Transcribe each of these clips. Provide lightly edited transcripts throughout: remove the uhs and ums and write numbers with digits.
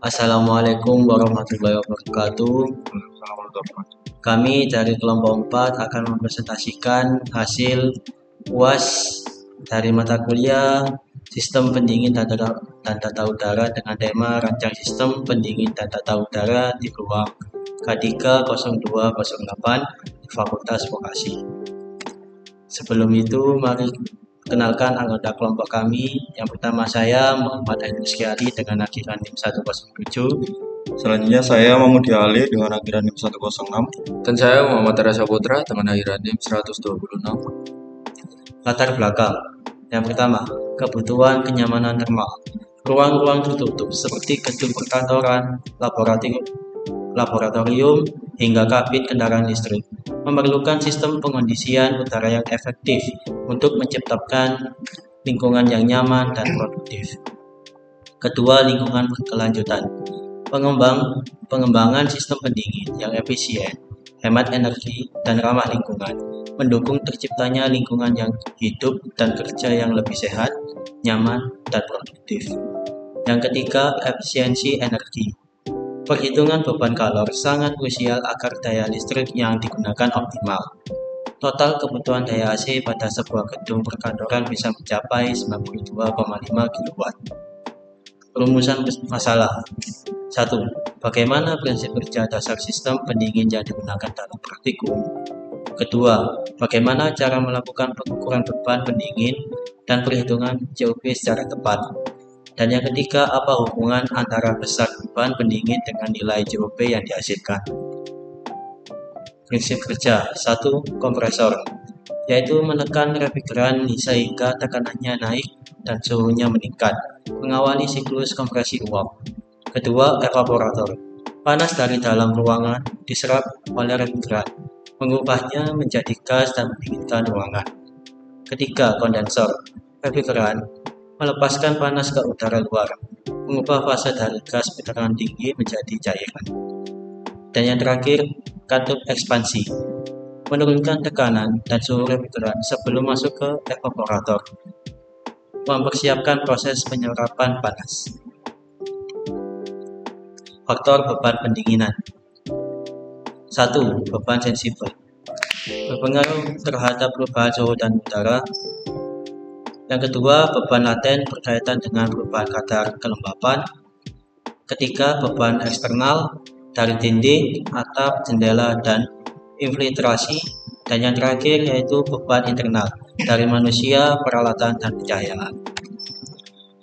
Assalamualaikum warahmatullahi wabarakatuh. Kami dari kelompok 4 akan mempresentasikan hasil UAS dari mata kuliah Sistem Pendingin dan Tata Udara dengan tema Rancang Sistem Pendingin dan Tata Udara di ruang K3 0208 di Fakultas Vokasi. Sebelum itu, mari kenalkan anggota kelompok kami. Yang pertama saya Muhammad Ainus Kiari dengan akhiran NIM 107. Selanjutnya saya Mahmudi Ali dengan akhiran NIM 106. Dan saya Muhammad Rasa Putra dengan akhiran NIM 126. Latar belakang. Yang pertama, kebutuhan kenyamanan termal. Ruang-ruang tertutup seperti gedung perkantoran, laboratorium, hingga kabin kendaraan listrik memerlukan sistem pengondisian udara yang efektif untuk menciptakan lingkungan yang nyaman dan produktif. Kedua, lingkungan berkelanjutan. Pengembangan sistem pendingin yang efisien, hemat energi, dan ramah lingkungan, mendukung terciptanya lingkungan yang hidup dan kerja yang lebih sehat, nyaman, dan produktif. Yang ketiga, efisiensi energi. Perhitungan beban kalor sangat krusial agar daya listrik yang digunakan optimal. Total kebutuhan daya AC pada sebuah gedung perkantoran bisa mencapai 92,5 kW. Rumusan masalah. 1. Bagaimana prinsip kerja dasar sistem pendingin yang digunakan dalam praktikum? Kedua, bagaimana cara melakukan pengukuran beban pendingin dan perhitungan COP secara tepat? Dan yang ketiga, apa hubungan antara besar beban pendingin dengan nilai COP yang dihasilkan? Prinsip kerja. 1. Kompresor, yaitu menekan refrigeran sehingga tekanannya naik dan suhunya meningkat, mengawali siklus kompresi uap. Kedua, evaporator. Panas dari dalam ruangan diserap oleh refrigeran, mengubahnya menjadi gas dan mendinginkan ruangan. Ketiga, kondensor. Refrigeran melepaskan panas ke udara luar, mengubah fase dari gas tekanan tinggi menjadi cairan. Dan yang terakhir, katup ekspansi, menurunkan tekanan dan suhu refrigeran sebelum masuk ke evaporator, mempersiapkan proses penyerapan panas. Faktor beban pendinginan. 1. Beban sensibel, berpengaruh terhadap perubahan suhu dan udara. Yang kedua, beban laten berkaitan dengan perubahan kadar kelembapan. Ketiga, beban eksternal dari dinding, atap, jendela, dan infiltrasi. Dan yang terakhir yaitu beban internal dari manusia, peralatan, dan pencahayaan.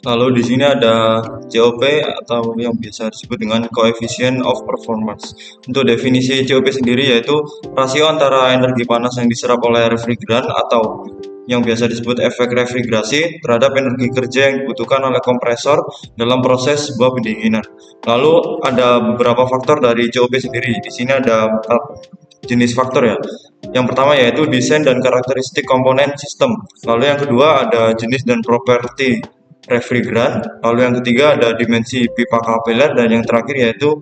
Lalu di sini ada COP atau yang biasa disebut dengan Coefficient of Performance. Untuk definisi COP sendiri yaitu rasio antara energi panas yang diserap oleh refrigeran atau yang biasa disebut efek refrigerasi terhadap energi kerja yang dibutuhkan oleh kompresor dalam proses sebuah pendinginan. Lalu ada beberapa faktor dari COP sendiri. Di sini ada 4 jenis faktor ya. Yang pertama yaitu desain dan karakteristik komponen sistem. Lalu yang kedua ada jenis dan properti refrigeran. Lalu yang ketiga ada dimensi pipa kapiler, dan yang terakhir yaitu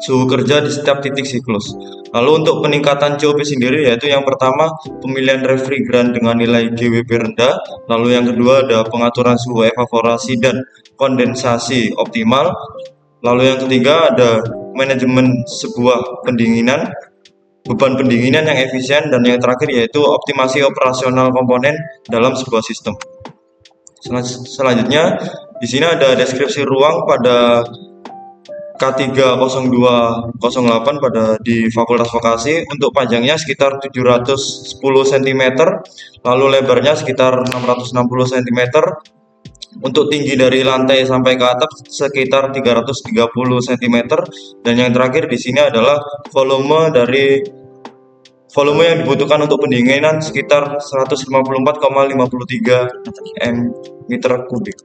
suhu kerja di setiap titik siklus. Lalu untuk peningkatan COP sendiri yaitu yang pertama pemilihan refrigeran dengan nilai GWP rendah. Lalu yang kedua ada pengaturan suhu evaporasi dan kondensasi optimal. Lalu yang ketiga ada manajemen sebuah pendinginan, beban pendinginan yang efisien, dan yang terakhir yaitu optimasi operasional komponen dalam sebuah sistem. Selanjutnya di sini ada deskripsi ruang pada K30208 di Fakultas Vokasi. Untuk panjangnya sekitar 710 cm, lalu lebarnya sekitar 660 cm. Untuk tinggi dari lantai sampai ke atap sekitar 330 cm. Dan yang terakhir di sini adalah volume yang dibutuhkan untuk pendinginan sekitar 154,53 m3 kubik.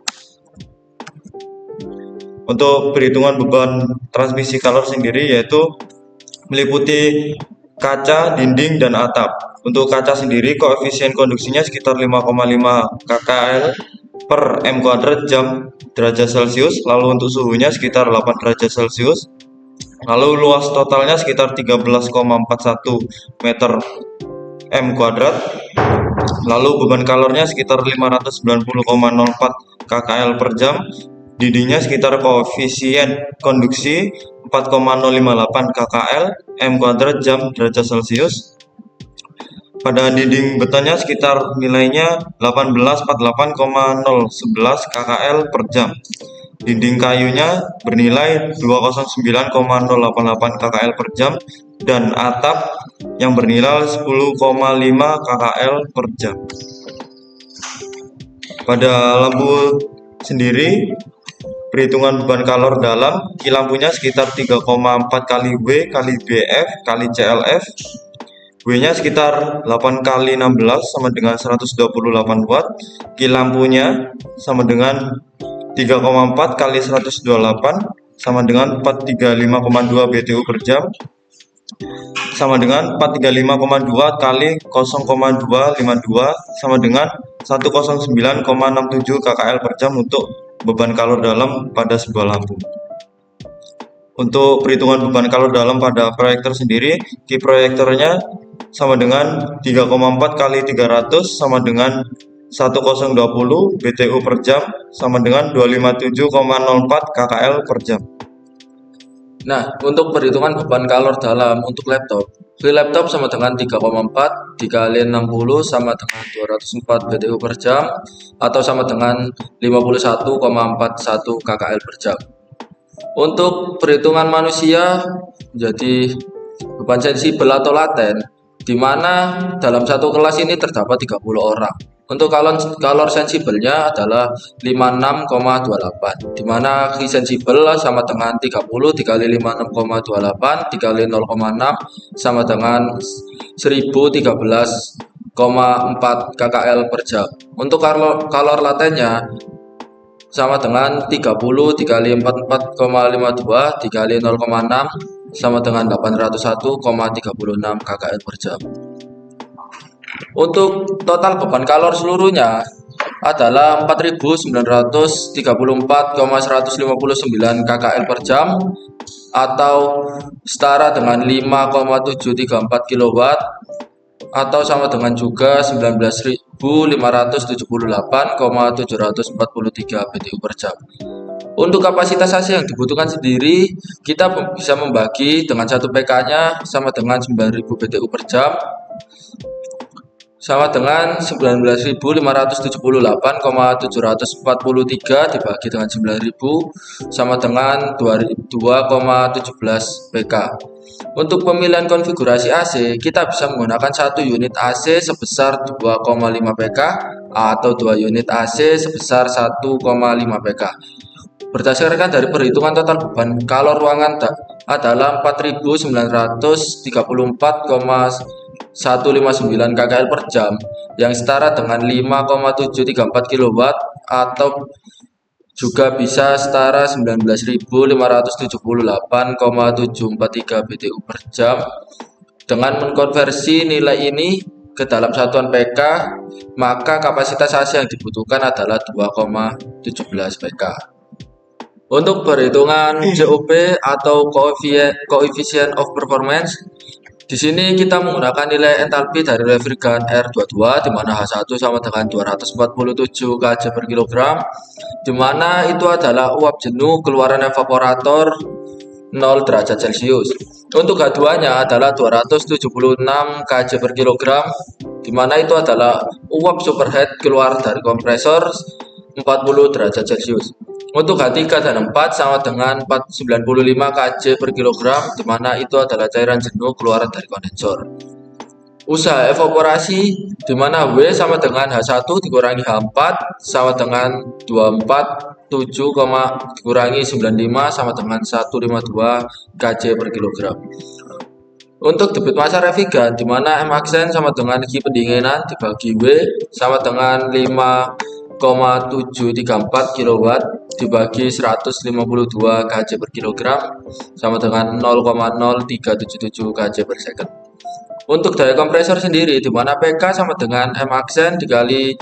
Untuk perhitungan beban transmisi kalor sendiri yaitu meliputi kaca, dinding, dan atap. Untuk kaca sendiri koefisien konduksinya sekitar 5,5 kKl per m kuadrat jam derajat Celcius. Lalu untuk suhunya sekitar 8 derajat Celcius. Lalu luas totalnya sekitar 13,41 meter m kuadrat. Lalu beban kalornya sekitar 590,04 kKl per jam. didihnya sekitar koefisien konduksi 4,058 kKl m kuadrat jam derajat Celcius. Pada dinding betonnya sekitar nilainya 1848,011 kKl per jam. Dinding kayunya bernilai 209,088 kKl per jam dan atap yang bernilai 10,5 kKl per jam. Pada lampu sendiri, perhitungan beban kalor dalam, ki lampunya sekitar 3,4 kali W kali BF kali CLF. W-nya sekitar 8 kali 16 sama dengan 128 watt. Ki lampunya sama dengan 3,4 kali 128 sama dengan 435,2 BTU per jam, sama dengan 435,2 kali 0,252 sama dengan 109,67 kKl per jam untuk beban kalor dalam pada sebuah lampu. Untuk perhitungan beban kalor dalam pada proyektor sendiri, ki proyektornya sama dengan 3,4 kali 300 sama dengan 1020 BTU per jam sama dengan 257,04 kKl per jam. Nah, untuk perhitungan beban kalor dalam untuk laptop, laptop sama dengan 3,4 dikali 60 sama dengan 204 BTU per jam atau sama dengan 51,41 kKl per jam. Untuk perhitungan manusia, jadi beban sensibel atau laten, di mana dalam satu kelas ini terdapat 30 orang. Untuk kalor sensibelnya adalah 56,28, di mana Ki sensibel sama dengan 30 dikali 56,28 dikali 0,6 sama dengan 1013,4 kKl per jam. Untuk kalor latennya sama dengan 30 dikali 44,52 dikali 0,6 sama dengan 801,36 kKl per jam. Untuk total beban kalor seluruhnya adalah 4.934,159 kKl per jam atau setara dengan 5,734 kW atau sama dengan juga 19.578,743 BTU per jam. Untuk kapasitas AC yang dibutuhkan sendiri, kita bisa membagi dengan 1 PK-nya sama dengan 9.000 BTU per jam, sama dengan 19.578,743 dibagi dengan 9.000 sama dengan 2,17 PK. Untuk pemilihan konfigurasi AC, kita bisa menggunakan 1 unit AC sebesar 2,5 PK atau 2 unit AC sebesar 1,5 PK. Berdasarkan dari perhitungan total beban kalor ruangan adalah 4.934,159 kKl per jam yang setara dengan 5,734 kW atau juga bisa setara 19.578,743 BTU per jam. Dengan mengkonversi nilai ini ke dalam satuan PK, maka kapasitas AC yang dibutuhkan adalah 2,17 PK. Untuk perhitungan COP atau Coefficient of Performance, di sini kita menggunakan nilai entalpi dari refrigerant R22 di mana H1 sama dengan 247 kJ per kilogram, di mana itu adalah uap jenuh keluaran evaporator 0 derajat Celcius. Untuk H2-nya adalah 276 kJ per kilogram, di mana itu adalah uap superheat keluar dari kompresor 40 derajat Celcius. Untuk H3 dan 4 sama dengan 495 kJ per kilogram, di mana itu adalah cairan jenuh keluaran dari kondensor. Usaha evaporasi di mana W sama dengan H1 dikurangi H4 sama dengan 247, dikurangi 95 sama dengan 152 kJ per kilogram. Untuk debit massa refrigerant di mana M aksen sama dengan Q pendinginan dibagi W sama dengan 5,734 kW dibagi 152 kJ per kilogram sama dengan 0,0377 kJ per second. Untuk daya kompresor sendiri di mana PK sama dengan M aksen dikali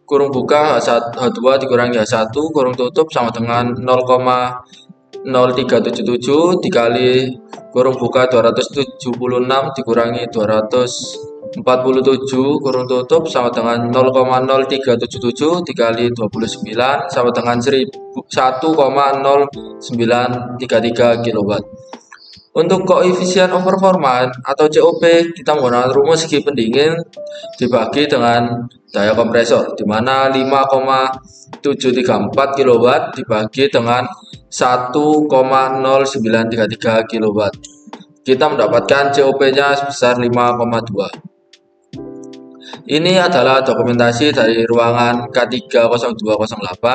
kurung buka H2 dikurangi H1 kurung tutup sama dengan 0,0377 dikali kurung buka 276 dikurangi 200 47 kurung tutup sama dengan 0,0377 dikali 29 sama dengan 1,0933 kW. Untuk koefisien of performance atau COP, kita menggunakan rumus segi pendingin dibagi dengan daya kompresor, di mana 5,734 kW dibagi dengan 1,0933 kW. Kita mendapatkan COP-nya sebesar 5,2. Ini adalah dokumentasi dari ruangan K30208.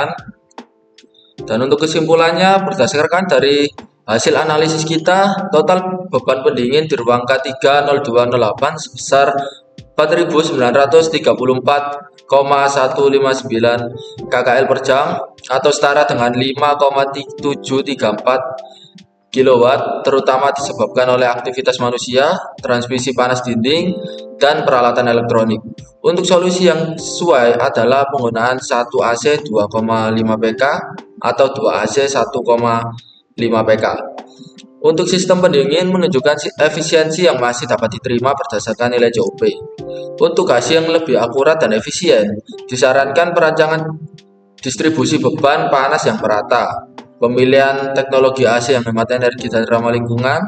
Dan untuk kesimpulannya, berdasarkan dari hasil analisis kita, total beban pendingin di ruang K30208 sebesar 4.934,159 KKL per jam atau setara dengan 5,734 kW, terutama disebabkan oleh aktivitas manusia, transmisi panas dinding, dan peralatan elektronik. Untuk solusi yang sesuai adalah penggunaan 1 AC 2,5 PK atau 2 AC 1,5 PK. Untuk sistem pendingin menunjukkan efisiensi yang masih dapat diterima berdasarkan nilai COP. Untuk hasil yang lebih akurat dan efisien, disarankan perancangan distribusi beban panas yang merata, pemilihan teknologi AC yang hemat energi dan ramah lingkungan,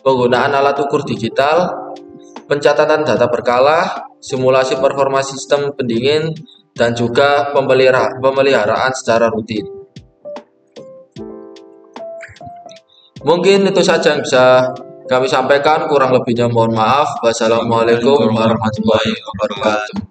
penggunaan alat ukur digital, pencatatan data berkala, simulasi performa sistem pendingin, dan juga pemeliharaan secara rutin. Mungkin itu saja yang bisa kami sampaikan, kurang lebihnya mohon maaf. Wassalamualaikum warahmatullahi wabarakatuh.